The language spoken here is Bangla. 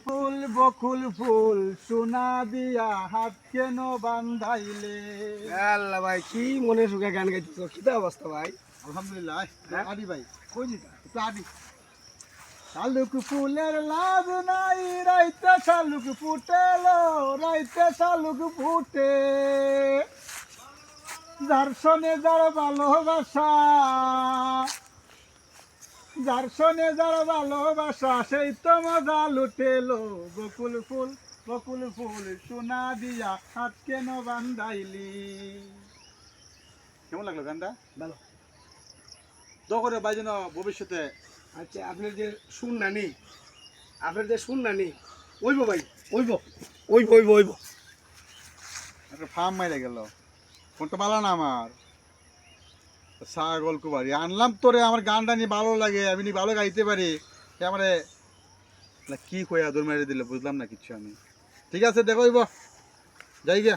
ফুল বকুল ফুল সোনা দিয়া হাত কেন বান্ধাইলে। আল্লাহ ভাই কি মনে সুখে গান গাইতেছ, কি অবস্থা ভাই? আলহামদুলিল্লাহ। হ্যাঁ? আদি ভাই কই নি একটু আদি। শালুক ফুলের লাভ নাই রাইতে শালুক ফুটেলো, রাইতে শালুক ফুটে। যার সনে যার ভালোবাসা, যার সনে যার ভালোবাসা সেই তো মজা লুটেলো। বকুল ফুল বকুল ফুল সোনা দিয়া হাত কেন বান্ধাইলি। কেমন লাগলো গানটা? ভালো। দখরে বাজে না ভবিষ্যতে। আচ্ছা আপনার যে শুন নানি, আপনার যে শুন নানি ওইব ভাই, ওইব ওইব ওইব ওইব। একটা ফার্ম মাইরে গেল, ফোনটা ভালো না আমার। ছাগল কুবারি আনলাম তোরে, আমার গানটা নিয়ে ভালো লাগে, আমি নি ভালো গাইতে পারি। আমার কি কয়া দৌড় মেরে দিলে বুঝলাম না কিচ্ছু আমি। ঠিক আছে দেখো যাই গিয়া।